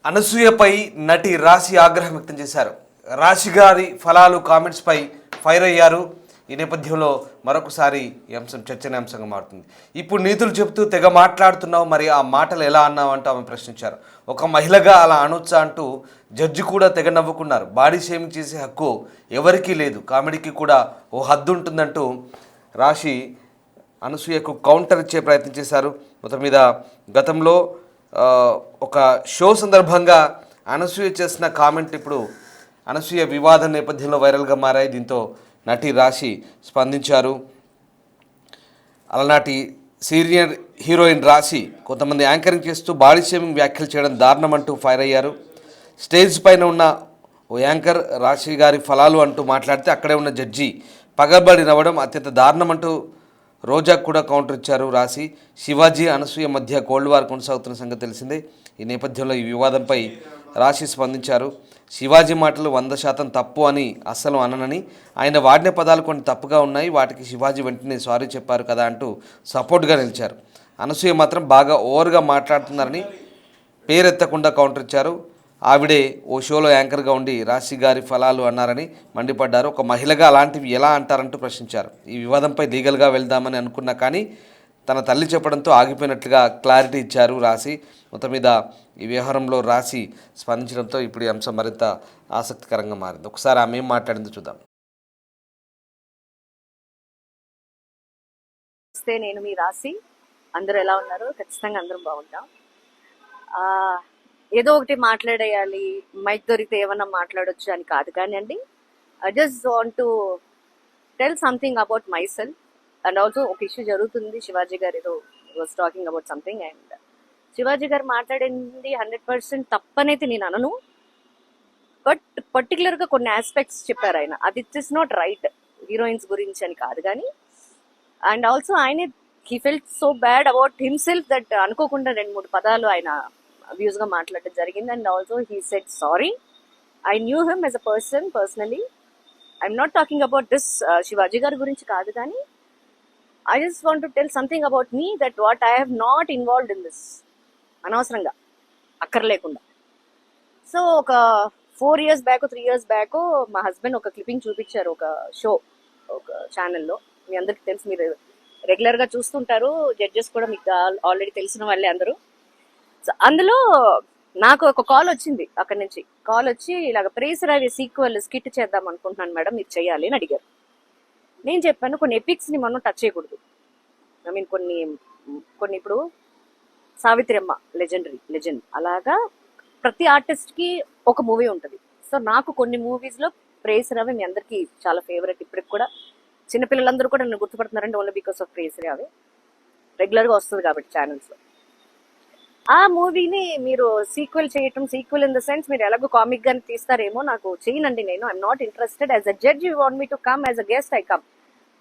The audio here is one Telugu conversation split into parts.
అనసూయపై నటి రాశి ఆగ్రహం వ్యక్తం చేశారు. రాశి గారి ఫలాలు కామెంట్స్పై ఫైర్ అయ్యారు. ఈ నేపథ్యంలో మరొకసారి ఈ అంశం చర్చనీయాంశంగా మారుతుంది. ఇప్పుడు నీతులు చెబుతూ తెగ మాట్లాడుతున్నావు, మరి ఆ మాటలు ఎలా అన్నావు అంటూ ఆమె ప్రశ్నించారు. ఒక మహిళగా అలా అనొచ్చా అంటూ జడ్జి కూడా తెగ నవ్వుకున్నారు. బాడీ షేమింగ్ చేసే హక్కు ఎవరికీ లేదు, కామెడీకి కూడా ఓ హద్దు ఉంటుందంటూ రాశి అనసూయకు కౌంటర్ ఇచ్చే ప్రయత్నం చేశారు. మొత్తం మీద గతంలో ఒక షో సందర్భంగా అనసూయ చేసిన కామెంట్ ఇప్పుడు అనసూయ వివాదం నేపథ్యంలో వైరల్గా మారాయి. దీంతో నటి రాశి స్పందించారు. అలనాటి సీనియర్ హీరోయిన్ రాశి కొంతమంది యాంకరింగ్ చేస్తూ బాడీ షేమింగ్ వ్యాఖ్యలు చేయడం దారుణం అంటూ ఫైర్ అయ్యారు. స్టేజ్ పైన ఉన్న ఓ యాంకర్ రాశి గారి ఫలాలు అంటూ మాట్లాడితే అక్కడే ఉన్న జడ్జి పగబడి నవ్వడం అత్యంత దారుణం అంటూ రోజాకు కూడా కౌంటర్ ఇచ్చారు రాశి. శివాజీ అనసూయ మధ్య కోల్డ్ వార్ కొనసాగుతున్న సంగతి తెలిసిందే. ఈ నేపథ్యంలో ఈ వివాదంపై రాశి స్పందించారు. శివాజీ మాటలు 100% తప్పు అని అస్సలు అననని, ఆయన వాడిన పదాలు కొన్ని తప్పుగా ఉన్నాయి, వాటికి శివాజీ వెంటనే సారీ చెప్పారు కదా అంటూ సపోర్ట్గా నిలిచారు. అనసూయ మాత్రం బాగా ఓవర్గా మాట్లాడుతున్నారని పేరెత్తకుండా కౌంటర్ ఇచ్చారు. ఆవిడే ఓ షోలో యాంకర్గా ఉండి రాశి గారి ఫలాలు అన్నారని మండిపడ్డారు. ఒక మహిళగా అలాంటివి ఎలా అంటారంటూ ప్రశ్నించారు. ఈ వివాదంపై లీగల్గా వెళ్దామని అనుకున్నా కానీ తన తల్లి చెప్పడంతో ఆగిపోయినట్లుగా క్లారిటీ ఇచ్చారు రాశి. మొత్తం మీద ఈ వ్యవహారంలో రాశి స్పందించడంతో ఇప్పుడు ఈ అంశం మరింత ఆసక్తికరంగా మారింది. ఒకసారి ఆమె ఏం మాట్లాడిందో చూద్దాం. నేను మీ రాశి, అందరూ ఎలా ఉన్నారు? ఖచ్చితంగా అందరం బాగుంటాం. ఏదో ఒకటి మాట్లాడేయాలి, మైక్ దొరికితే ఏమన్నా మాట్లాడొచ్చు అని కాదు కానీ అండి, I just want to tell something about my self. And also ఒక ఇష్యూ జరుగుతుంది. శివాజీ గారు ఏదో was talking about something, and Shivaji గారు మాట్లాడింది 100% తప్పనైతే నేను అనను, బట్ పర్టికులర్గా కొన్ని ఆస్పెక్ట్స్ చెప్పారు ఆయన, అది it is not right heroines గురించి అని కాదు కానీ. అండ్ ఆల్సో ఆయన he felt so bad about himself that అనుకోకుండా 2-3 పదాలు ఆయన అబ్యూస్గా మాట్లాడడం జరిగింది. And also he said sorry. I knew him as a person personally. I'm not talking about this Shivaji గారి గురించి కాదు కానీ I just want to tell something about me that what I have not involved in this, అనవసరంగా అక్కర్లేకుండా. సో ఒక 4 years బ్యాక్ 3 years బ్యాక్ మా హస్బెండ్ ఒక క్లిప్పింగ్ చూపించారు ఒక షో, ఒక ఛానల్లో. మీ అందరికి తెలుసు, మీరు రెగ్యులర్గా చూస్తుంటారు, జడ్జెస్ కూడా మీకు ఆల్రెడీ తెలిసిన వాళ్ళే అందరూ. సో అందులో నాకు ఒక కాల్ వచ్చింది, అక్కడి నుంచి కాల్ వచ్చి ఇలాగ ప్రేసరావి సీక్వెల్ స్కిట్ చేద్దాం అనుకుంటున్నాను మేడం, మీరు చేయాలి అని అడిగారు. నేను చెప్పాను కొన్ని ఎపిక్స్ని మనం టచ్ చేయకూడదు. ఐ మీన్ కొన్ని ఇప్పుడు సావిత్రమ్మ లెజెండ్ అలాగా ప్రతి ఆర్టిస్ట్కి ఒక మూవీ ఉంటుంది. సో నాకు కొన్ని మూవీస్లో ప్రేసరావి మీ అందరికీ చాలా ఫేవరెట్. ఇప్పటికి కూడా చిన్నపిల్లలందరూ కూడా నన్ను గుర్తుపడుతున్నారంటే ఓన్లీ బికాస్ ఆఫ్ ప్రేసరావి, రెగ్యులర్గా వస్తుంది కాబట్టి ఛానల్స్లో. ఆ మూవీని మీరు సీక్వెల్ చేయటం, సీక్వెల్ ఇన్ ద సెన్స్ మీరు ఎలాగో కామిక్ గాని తీస్తారేమో, నాకు చేయనండి, నేను I'm not interested. As a judge you want me to come, as a guest I come,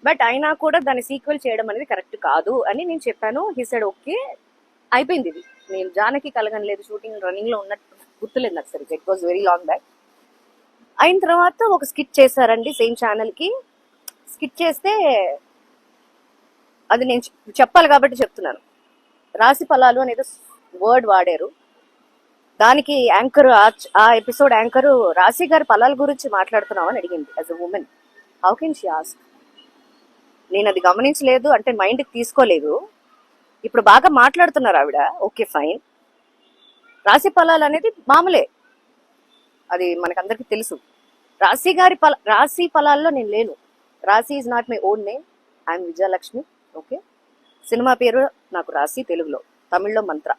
but అయినా కూడా దాన్ని సీక్వెల్ చేయడం అనేది కరెక్ట్ కాదు అని నేను చెప్పాను. హీ సెడ్ ఓకే, అయిపోయింది. ఇది నేను జానకి కలగనలేదు, షూటింగ్ రన్నింగ్ లో ఉన్నట్టు గుర్తులేదు నాకు సరిగ్గా, it was very long back. అయిన తర్వాత ఒక స్కిట్ చేశారండి సేమ్ ఛానల్ కి. స్కిట్ చేస్తే అది నేను చెప్పాలి కాబట్టి చెప్తున్నాను. రాశి ఫలాలు అనేది వర్డ్ వాడారు. దానికి యాంకర్, ఆ ఎపిసోడ్ యాంకర్ రాశి గారి ఫలాల గురించి మాట్లాడుతున్నావు అని అడిగింది. As a women how can she ask? నేను అది గమనించలేదు అంటే మైండ్కి తీసుకోలేదు. ఇప్పుడు బాగా మాట్లాడుతున్నారు ఆవిడ, ఓకే ఫైన్. రాశి ఫలాలు అనేది మామూలే, అది మనకందరికి తెలుసు. రాశి ఫలాల్లో నేను లేను. రాశి is not my own name, I'm Vijayalakshmi. Okay, cinema పేరు నాకు రాశి, తెలుగులో, తమిళ్లో మంత్ర.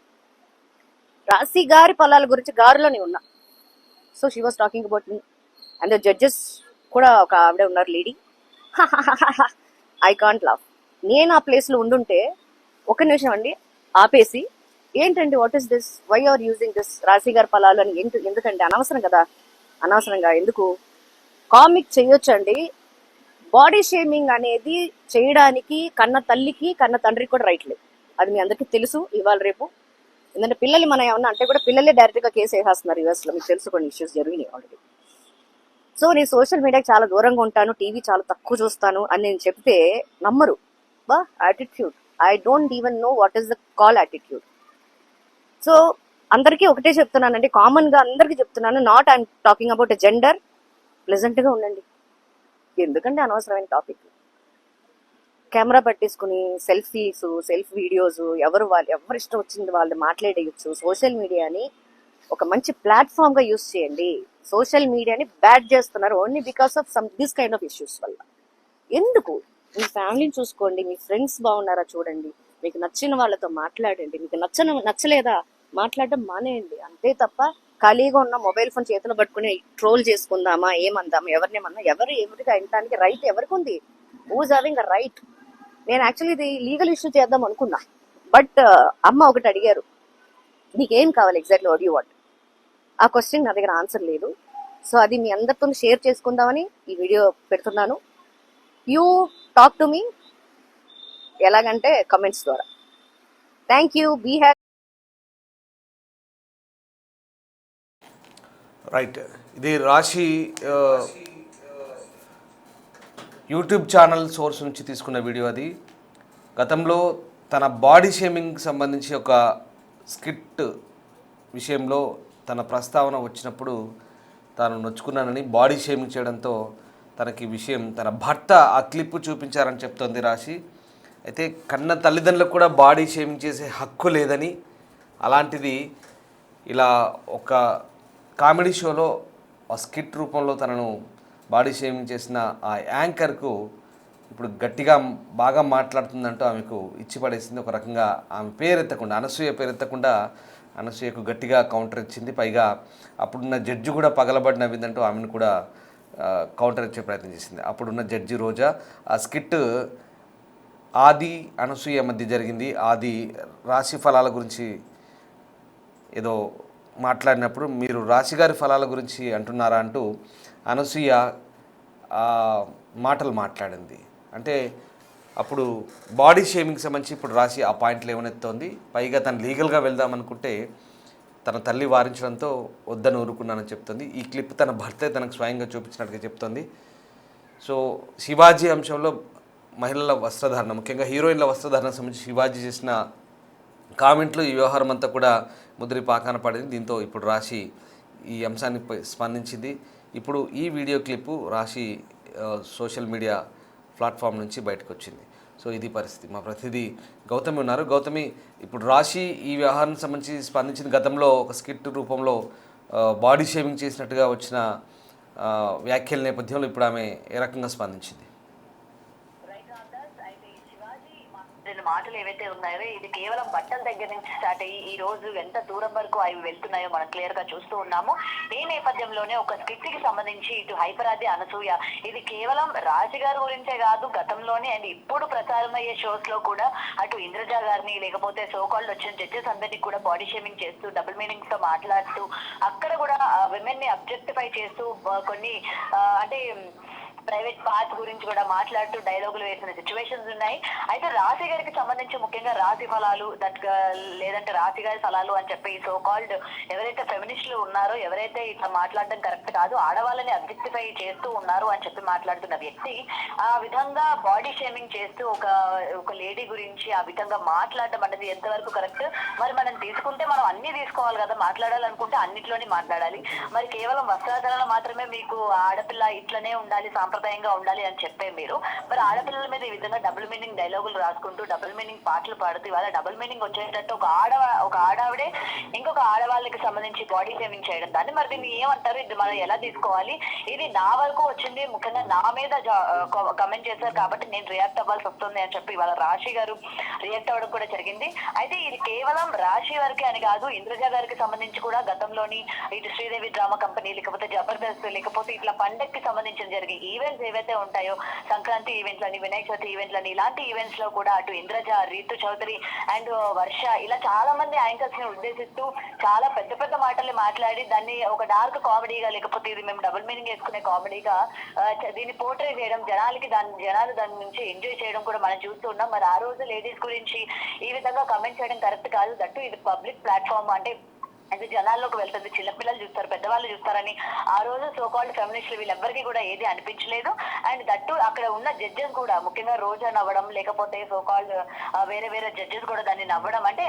రాశి గారి ఫలాల గురించి గారులోనే ఉన్నా. So she was talking about me. And judges కూడా ఒక ఆవిడ ఉన్నారు, లేడీ. I can't laugh. నేను ఆ ప్లేస్లో ఉండుంటే ఒక నిమిషం అండి ఆపేసి, ఏంటండి what is this, why are using this రాశి గారి ఫలాలు అని, ఎందుకండి అనవసరం కదా, అనవసరంగా ఎందుకు? కామిక్ చేయొచ్చండి. బాడీ షేమింగ్ అనేది చేయడానికి కన్న తల్లికి కన్న తండ్రికి కూడా రైట్ లేదు, అది మీ అందరికీ తెలుసు. ఇవాళ రేపు ఎందుకంటే పిల్లలు మన ఏమన్నా అంటే కూడా పిల్లలే డైరెక్ట్గా కేసు వేసేస్తున్నారు యూఎస్లో, మీకు తెలుసు, కొన్ని ఇష్యూస్ జరిగినాయి ఆల్రెడీ. సో నేను సోషల్ మీడియాకి చాలా దూరంగా ఉంటాను, టీవీ చాలా తక్కువ చూస్తాను అని నేను చెప్తే నమ్మరు. Attitude, I don't even know what is the call attitude. So అందరికీ ఒకటే చెప్తున్నానండి, కామన్ గా అందరికీ చెప్తున్నాను, not I'm talking about gender. Pleasant గా ఉండండి, ఎందుకంటే అనవసరమైన టాపిక్. కెమెరా పట్టేసుకుని సెల్ఫ్ వీడియోస్ ఎవరు ఇష్టం వచ్చింది వాళ్ళు మాట్లాడేయచ్చు. సోషల్ మీడియాని ఒక మంచి ప్లాట్ఫామ్ గా యూస్ చేయండి. సోషల్ మీడియాని బ్యాడ్ చేస్తున్నారు only because of this kind of issues వల్ల. ఎందుకు? మీ ఫ్యామిలీని చూసుకోండి, మీ ఫ్రెండ్స్ బాగున్నారా చూడండి, మీకు నచ్చిన వాళ్ళతో మాట్లాడండి, మీకు నచ్చలేదా మాట్లాడడం మానేయండి. అంతే తప్ప ఖాళీగా ఉన్న మొబైల్ ఫోన్ చేతిలో పట్టుకుని ట్రోల్ చేసుకుందామా, ఏమందామా, ఎవరినేమన్నా, ఎవరికి అనడానికి రైట్ ఎవరికి ఉంది? Who's having a right? నేను యాక్చువల్లీ ఇది లీగల్ ఇష్యూ చేద్దాం అనుకున్నా, బట్ అమ్మ ఒకటి అడిగారు, నీకేం కావాలి ఎగ్జాక్ట్లీ వాట్ యూ వాంట్? ఆ క్వశ్చన్ నా దగ్గర ఆన్సర్ లేదు. సో అది మీ అందరితో షేర్ చేసుకుందామని ఈ వీడియో పెడుతున్నాను. యూ టాక్ టు మీ, ఎలాగంటే కమెంట్స్ ద్వారా. Thank you, be happy. Right, ఇది రాశి యూట్యూబ్ ఛానల్ సోర్స్ నుంచి తీసుకున్న వీడియో. అది గతంలో తన బాడీ షేమింగ్కి సంబంధించి ఒక స్కిట్ విషయంలో తన ప్రస్తావన వచ్చినప్పుడు తాను నొచ్చుకున్నానని బాడీ షేమింగ్ చేయడంతో తనకి విషయం తన భర్త ఆ క్లిప్ చూపించారని చెప్తోంది రాశి. అయితే కన్న తల్లిదండ్రులకు కూడా బాడీ షేమింగ్ చేసే హక్కు లేదని, అలాంటిది ఇలా ఒక కామెడీ షోలో ఆ స్కిట్ రూపంలో తనను బాడీ షేమింగ్ చేసిన ఆ యాంకర్కు ఇప్పుడు గట్టిగా బాగా మాట్లాడుతుందంటూ ఆమెకు ఇచ్చి పడేసింది. ఒక రకంగా ఆమె పేరెత్తకుండా, అనసూయ పేరెత్తకుండా అనసూయకు గట్టిగా కౌంటర్ ఇచ్చింది. పైగా అప్పుడున్న జడ్జి కూడా పగలబడి నవ్విందంటూ ఆమెను కూడా కౌంటర్ ఇచ్చే ప్రయత్నం చేసింది. అప్పుడున్న జడ్జి రోజా. ఆ స్కిట్ ఆది అనసూయ మధ్య జరిగింది. ఆది రాశి ఫలాల గురించి ఏదో మాట్లాడినప్పుడు మీరు రాశిగారి ఫలాల గురించి అంటున్నారా అంటూ అనసూయ మాటలు మాట్లాడింది. అంటే అప్పుడు బాడీ షేమింగ్కి సంబంధించి ఇప్పుడు రాశి ఆ పాయింట్లు ఏమనెత్తోంది. పైగా తను లీగల్గా వెళ్దామనుకుంటే తన తల్లి వారించడంతో వద్దని ఊరుకున్నానని చెప్తుంది. ఈ క్లిప్ తన భర్తే తనకు స్వయంగా చూపించినట్టుగా చెప్తోంది. సో శివాజీ అంశంలో మహిళల వస్త్రధారణ, ముఖ్యంగా హీరోయిన్ల వస్త్రధారణకు సంబంధించి శివాజీ చేసిన కామెంట్లు, ఈ వ్యవహారం అంతా కూడా ముదిరి పాకాన పడింది. దీంతో ఇప్పుడు రాశి ఈ అంశాన్ని స్పందించింది. ఇప్పుడు ఈ వీడియో క్లిప్పు రాశి సోషల్ మీడియా ప్లాట్ఫామ్ నుంచి బయటకు వచ్చింది. సో ఇది పరిస్థితి. మా ప్రతినిధి గౌతమి ఉన్నారు. గౌతమి, ఇప్పుడు రాశి ఈ వ్యవహారానికి సంబంధించి స్పందించిన గతంలో ఒక స్కిట్ రూపంలో బాడీ షేమింగ్ చేసినట్టుగా వచ్చిన వ్యాఖ్యల నేపథ్యంలో ఇప్పుడు ఆమె ఏ రకంగా స్పందించింది? మాటలు ఏవైతే ఉన్నాయో ఇది కేవలం బట్టల దగ్గర నుంచి స్టార్ట్ అయ్యి ఈ రోజు ఎంత దూరం వరకు అవి వెళ్తున్నాయో మనం క్లియర్ గా చూస్తూ ఉన్నాము. ఈ నేపథ్యంలోనే ఒక స్కిట్ కి సంబంధించి ఇటు హైపరాది అనసూయ ఇది కేవలం రాజుగారి గురించే కాదు, గతంలోనే అండ్ ఇప్పుడు ప్రసారం అయ్యే షోస్ లో కూడా అటు ఇంద్రజ గారిని లేకపోతే సోకాల్డ్ వచ్చిన జడ్జెస్ అందరినీ కూడా బాడీ షేమింగ్ చేస్తూ డబుల్ మీనింగ్స్ తో మాట్లాడుతూ అక్కడ కూడా విమెన్ ని అబ్జెక్టిఫై చేస్తూ కొన్ని అంటే ప్రైవేట్ పార్ట్స్ గురించి కూడా మాట్లాడుతూ డైలాగులు వేసిన సిచ్యువేషన్స్ ఉన్నాయి. అయితే రాశి గారికి సంబంధించి ముఖ్యంగా రాశి ఫలాలు లేదంటే రాశి గారి ఫలాలు అని చెప్పి సో కాల్డ్ ఎవరైతే ఫెమినిస్టులు ఉన్నారో, ఎవరైతే ఇట్లా మాట్లాడడం కరెక్ట్ కాదు, ఆడవాళ్ళని అబ్జెక్టిఫై చేస్తూ ఉన్నారు అని చెప్పి మాట్లాడుతున్న వ్యక్తి ఆ విధంగా బాడీ షేమింగ్ చేస్తూ ఒక లేడీ గురించి ఆ విధంగా మాట్లాడడం అనేది ఎంతవరకు కరెక్ట్? మరి మనం తీసుకుంటే మనం అన్ని తీసుకోవాలి కదా, మాట్లాడాలనుకుంటే అన్నిట్లోనే మాట్లాడాలి. మరి కేవలం వస్త్రాధారణ మాత్రమే మీకు ఆడపిల్ల ఇట్లనే ఉండాలి, సాంప్రదాయంగా ఉండాలి అని చెప్పే మీరు మరి ఆడపిల్లల మీద ఈ విధంగా డబుల్ మీనింగ్ డైలాగులు రాసుకుంటూ డబుల్ మీనింగ్ పాటలు పాడుతూ ఇవాళ డబుల్ మీనింగ్ వచ్చేటట్టు ఒక ఆడవిడే ఇంకొక ఆడవాళ్ళకి సంబంధించి బాడీ షేమింగ్ చేయడం, దాన్ని మరి దీన్ని ఏమంటారు? ఇది మనం ఎలా తీసుకోవాలి? ఇది నా వరకు వచ్చింది, ముఖ్యంగా నా మీద కమెంట్ చేశారు కాబట్టి నేను రియాక్ట్ అవ్వాల్సి వస్తుంది అని చెప్పి ఇవాళ రాశి గారు రియాక్ట్ అవ్వడం కూడా జరిగింది. అయితే ఇది కేవలం రాశి వారికి అని కాదు, ఇంద్రజ గారికి సంబంధించి కూడా గతంలోని ఇటు శ్రీదేవి డ్రామా కంపెనీ లేకపోతే జబర్దస్త్ లేకపోతే ఇట్లా పండగకి సంబంధించిన జరిగే ఈవెంట్స్ ఏవైతే ఉంటాయో, సంక్రాంతి ఈవెంట్లని, వినాయక చవితి ఈవెంట్లని, ఇలాంటి ఈవెంట్స్ లో కూడా అటు ఇంద్రజ, రీతు చౌదరి అండ్ వర్ష ఇలా చాలా మంది యాంకర్స్ ని ఉద్దేశిస్తూ చాలా పెద్ద పెద్ద మాటలు మాట్లాడి దాన్ని ఒక డార్క్ కామెడీగా లేకపోతే ఇది మేము డబుల్ మీనింగ్ వేసుకునే కామెడీగా దీన్ని పోర్ట్రే చేయడం, జనాలు దాని నుంచి ఎంజాయ్ చేయడం కూడా మనం చూస్తూ ఉన్నాం. మరి ఆ రోజు లేడీస్ గురించి ఈ విధంగా కమెంట్ చేయడం కరెక్ట్ కాదు. దట్టు ఇది పబ్లిక్ ప్లాట్ఫామ్, అంటే అది జనాల్లోకి వెళ్తుంది, చిన్నపిల్లలు చూస్తారు, పెద్దవాళ్ళు చూస్తారని ఆ రోజు సోకాల్డ్ ఫెమినిస్టులు వీళ్ళెవ్వరికి కూడా ఏది అనిపించలేదు. అండ్ దట్టు అక్కడ ఉన్న జడ్జెస్ కూడా, ముఖ్యంగా రోజా నవ్వడం, లేకపోతే సోకాల్డ్ వేరే వేరే జడ్జెస్ కూడా దాన్ని నవ్వడం, అంటే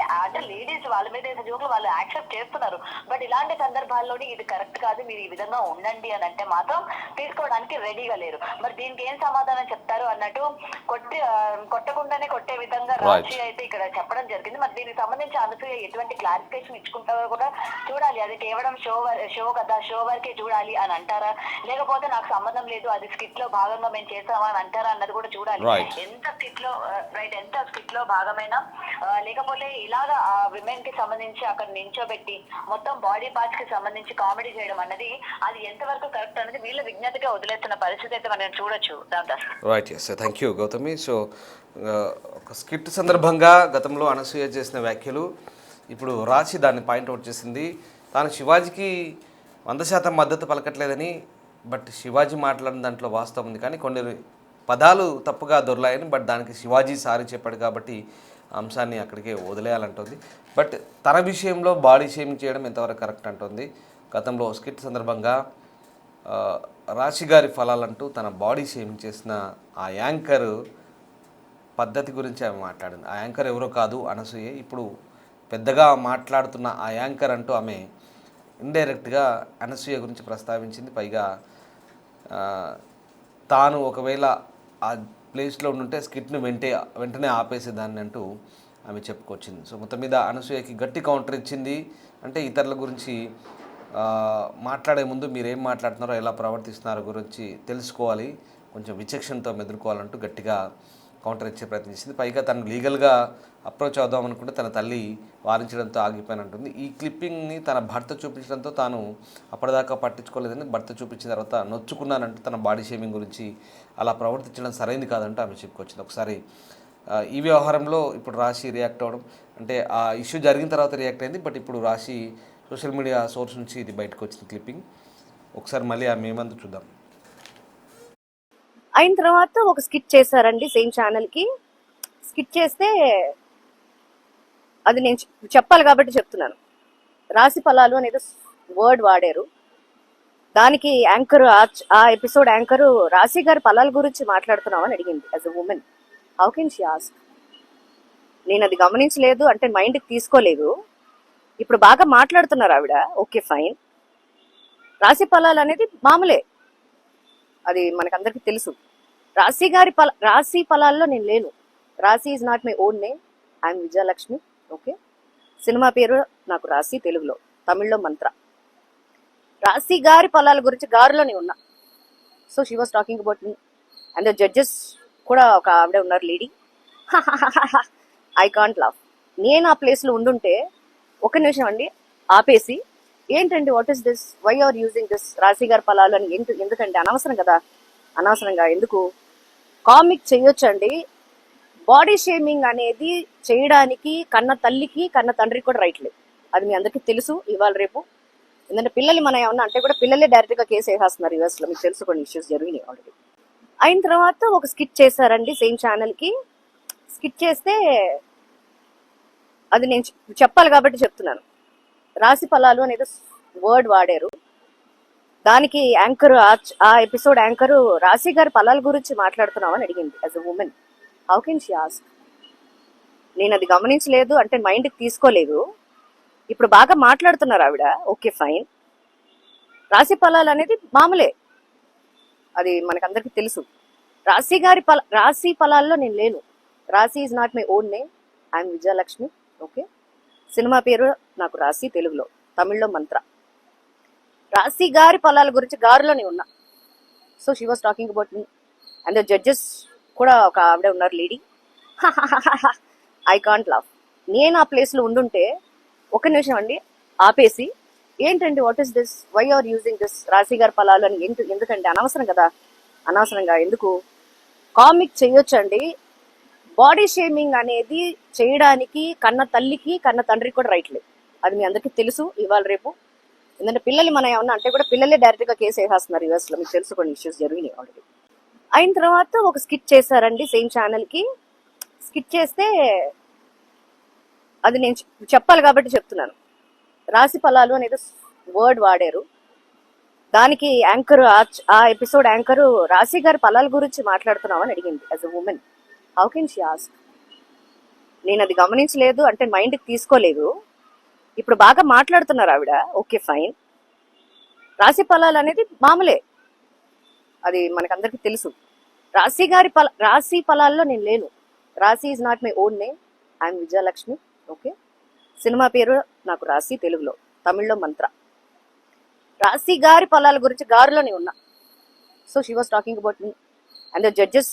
లేడీస్ వాళ్ళ మీద వేసే జోకులు వాళ్ళు యాక్సెప్ట్ చేస్తున్నారు. బట్ ఇలాంటి సందర్భాల్లోని ఇది కరెక్ట్ కాదు, మీరు ఈ విధంగా ఉండండి అని అంటే మాత్రం తీసుకోవడానికి రెడీగా లేరు. మరి దీనికి ఏం సమాధానం చెప్తారు అన్నట్టు కొట్టకుండానే కొట్టే విధంగా రాజీ అయితే ఇక్కడ చెప్పడం జరిగింది. మరి దీనికి సంబంధించి అనసూయ ఎటువంటి క్లారిఫికేషన్ ఇచ్చుకుంటారో కూడా చూడాలి. అది కేవలం షో కదా, షో వరకే చూడాలి అని అంటారా, లేకపోతే నాకు సంబంధం లేదు అది స్కిట్ లో భాగంగా మేము చేస్తామా అని అంటారా అన్నది కూడా చూడాలి. ఎంత స్కిట్ లో భాగమైనా లేకపోతే ఇలాగా ఆ విమెన్ కి సంబంధించి అక్కడ నించోబెట్టి మొత్తం బాడీ పార్ట్స్ కి సంబంధించి కామెడీ చేయడం అన్నది అది ఎంతవరకు కరెక్ట్ అనేది వీళ్ళ విజ్ఞతగా వదిలేస్తున్న పరిస్థితి అయితే మనం చూడొచ్చు. Right, yes, thank you Gautami. So ఒక స్కిట్ సందర్భంగా గతంలో అనసూయ చేసిన వ్యాఖ్యలు ఇప్పుడు రాశి దాన్ని పాయింట్అవుట్ చేసింది. తాను శివాజీకి 100% మద్దతు పలకట్లేదని, బట్ శివాజీ మాట్లాడిన దాంట్లో వాస్తవం ఉంది, కానీ కొన్ని పదాలు తప్పుగా దొరలాయని, బట్ దానికి శివాజీ సారీ చెప్పాడు కాబట్టి అంశాన్ని అక్కడికే వదిలేయాలంటుంది. బట్ తన విషయంలో బాడీ షేమింగ్ చేయడం ఎంతవరకు కరెక్ట్ అంటుంది. గతంలో స్కిట్ సందర్భంగా రాశి గారి ఫలాలంటూ తన బాడీ షేమింగ్ చేసిన ఆ యాంకర్ పద్ధతి గురించి ఆమె మాట్లాడింది. ఆ యాంకర్ ఎవరో కాదు, అనసూయ. ఇప్పుడు పెద్దగా మాట్లాడుతున్న ఆ యాంకర్ అంటూ ఆమె ఇండైరెక్ట్గా అనసూయ గురించి ప్రస్తావించింది. పైగా తాను ఒకవేళ ఆ ప్లేస్లో ఉంటే స్కిట్ను వెంటనే ఆపేసేదాన్ని అంటూ ఆమె చెప్పుకొచ్చింది. సో మొత్తం మీద అనసూయకి గట్టి కౌంటర్ ఇచ్చింది. అంటే ఇతరుల గురించి మాట్లాడే ముందు మీరేం మాట్లాడుతున్నారో, ఎలా ప్రవర్తిస్తున్నారో గురించి తెలుసుకోవాలి, కొంచెం విచక్షణతో ఎదుర్కోవాలంటూ గట్టిగా కౌంటర్ ఇచ్చే ప్రయత్నించింది. పైగా తను లీగల్గా అప్రోచ్ అవుదాం అనుకుంటే తన తల్లి వారించడంతో ఆగిపోయినంటుంది. ఈ క్లిప్పింగ్ని తన భర్త చూపించడంతో తాను అప్పటిదాకా పట్టించుకోలేదని, భర్త చూపించిన తర్వాత నొచ్చుకున్నానంటూ తన బాడీ షేమింగ్ గురించి అలా ప్రవర్తించడం సరైంది కాదంటూ ఆమె చెప్పుకొచ్చింది. ఒకసారి ఈ వ్యవహారంలో ఇప్పుడు రాశి రియాక్ట్ అవ్వడం, అంటే ఆ ఇష్యూ జరిగిన తర్వాత రియాక్ట్ అయింది, బట్ ఇప్పుడు రాశి సోషల్ మీడియా సోర్స్ నుంచి ఇది బయటకు వచ్చిన క్లిప్పింగ్. ఒకసారి మళ్ళీ ఆమె ఏమందో చూద్దాం. అయిన తర్వాత ఒక స్కిట్ చేశారండి సేమ్ ఛానల్కి. స్కిట్ చేస్తే అది నేను చెప్పాలి కాబట్టి చెప్తున్నాను. రాశి ఫలాలు అనేది వర్డ్ వాడారు. దానికి యాంకర్, ఆ ఎపిసోడ్ యాంకర్ రాశి గారి ఫలాల గురించి మాట్లాడుతున్నామని అడిగింది. As a women how can she ask? నేను అది గమనించలేదు అంటే మైండ్కి తీసుకోలేదు. ఇప్పుడు బాగా మాట్లాడుతున్నారు ఆవిడ, ఓకే ఫైన్. రాశి ఫలాలు అనేది మామూలే, అది మనకందరికీ తెలుసు. రాశి ఫలాల్లో నేను లేను. రాశి is not my own name, I'm Vijayalakshmi. Okay, cinema పేరు నాకు రాశి, తెలుగులో, తమిళ్లో మంత్ర. రాశి గారి ఫలాల గురించి గారులోనే ఉన్నా. So she was talking about me and the judges కూడా ఒక ఆవిడ ఉన్నారు, లేడీ. I can't laugh. నేను ఆ ప్లేస్లో ఉండుంటే ఒక నిమిషం అండి ఆపేసి, ఏంటండి what is this, why are using this రాశి గారి ఫలాలు అని ఎందుకంటే అనవసరం కదా, అనవసరంగా ఎందుకు కామిక్ చేయొచ్చండి. బాడీ షేమింగ్ అనేది చేయడానికి కన్న తల్లికి కన్న తండ్రికి కూడా రైట్ లేదు, అది మీ అందరికీ తెలుసు. ఇవాళ రేపు ఎందుకంటే పిల్లలు మనం ఏమన్నా అంటే కూడా పిల్లలే డైరెక్ట్గా కేసు వేసేస్తున్నారు యూఎస్లో, మీకు తెలుసు, కొన్ని ఇష్యూస్ జరిగినాయి ఆల్రెడీ. అయిన తర్వాత ఒక స్కిట్ చేశారండి సేమ్ ఛానల్కి. స్కిట్ చేస్తే అది నేను చెప్పాలి కాబట్టి చెప్తున్నాను. రాశి ఫలాలు అనేది వర్డ్ వాడారు. దానికి యాంకర్, ఆ ఎపిసోడ్ యాంకర్ రాశి గారి ఫలాల గురించి మాట్లాడుతున్నామని అడిగింది. As a women how can she ask? నేను అది గమనించలేదు అంటే మైండ్కి తీసుకోలేదు. ఇప్పుడు బాగా మాట్లాడుతున్నారు ఆవిడ, ఓకే ఫైన్. రాశి ఫలాలు అనేది మామూలే, అది మనకందరికీ తెలుసు. రాశి ఫలాల్లో నేను లేను. రాశి is not my own name, I'm Vijayalakshmi. Okay, cinema పేరు నాకు రాశి, తెలుగులో, తమిళ్లో మంత్ర. రాశి గారి ఫలాల గురించి గారులోనే ఉన్నా. So she was talking about me and the judges కూడా ఒక ఆవిడ ఉన్నారు, లేడీ. I can't laugh. నేను ఆ ప్లేస్లో ఉండుంటే ఒక నిమిషం అండి ఆపేసి, ఏంటండి what is this, why are using this రాశి గారి ఫలాలు అని ఎందుకంటే అనవసరం కదా, అనవసరంగా ఎందుకు కామిక్ చేయొచ్చండి. బాడీ షేమింగ్ అనేది చేయడానికి కన్న తల్లికి కన్న తండ్రికి కూడా రైట్ లేదు, అది మీ అందరికీ తెలుసు. ఇవాళ రేపు ఎందుకంటే పిల్లలు మనం ఏమన్నా అంటే కూడా పిల్లలే డైరెక్ట్గా కేసు వేసేస్తున్నారు యూఎస్లో, మీకు తెలుసు, కొన్ని ఇష్యూస్ జరిగినాయి ఆల్రెడీ. అయిన తర్వాత ఒక స్కిట్ చేశారండి సేమ్ ఛానల్కి. స్కిట్ చేస్తే అది నేను చెప్పాలి కాబట్టి చెప్తున్నాను. రాశి ఫలాలు అనేది వర్డ్ వాడారు. దానికి యాంకర్ ఆ ఎపిసోడ్ యాంకర్ రాశి గారి ఫలాల గురించి మాట్లాడుతున్నామని అడిగింది as a women. How can she ask? నేను అది గమనించలేదు అంటే మైండ్కి తీసుకోలేదు. ఇప్పుడు బాగా మాట్లాడుతున్నారు ఆవిడ, ఓకే ఫైన్. రాశి ఫలాలు అనేది మామూలే, అది మనకందరికీ తెలుసు. రాశి ఫలాల్లో నేను లేను. రాశి is not my own name. I'm Vijayalakshmi. Okay, cinema పేరు నాకు రాశి, తెలుగులో, తమిళ్లో మంత్ర. రాశి గారి ఫలాల గురించి గారులోనే ఉన్నా. So she was talking about me and the judges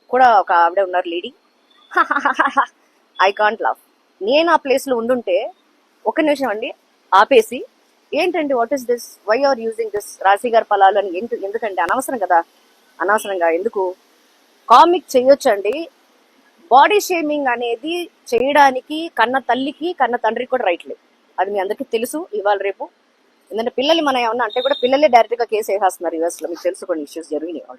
కూడా ఒక ఆవిడ ఉన్నారు లేడీ. I can't laugh. నేను ఆ ప్లేస్లో ఉండుంటే ఒక నిమిషం అండి ఆపేసి, ఏంటండి what is this, why are using this రాశి గారి ఫలాలు అని ఎందుకంటే అనవసరం కదా, అనవసరంగా ఎందుకు కామిక్ చేయొచ్చండి. బాడీ షేమింగ్ అనేది చేయడానికి కన్న తల్లికి కన్న తండ్రికి కూడా రైట్ లేదు. అది మీ అందరికీ తెలుసు ఇవాళ రేపు. ఎందుకంటే పిల్లలు మన ఏమన్నా అంటే కూడా పిల్లలే డైరెక్ట్గా కేసు వేసేస్తున్నారు యూఎస్లో. మీకు తెలుసు కొన్ని ఇష్యూస్ జరిగినాయి.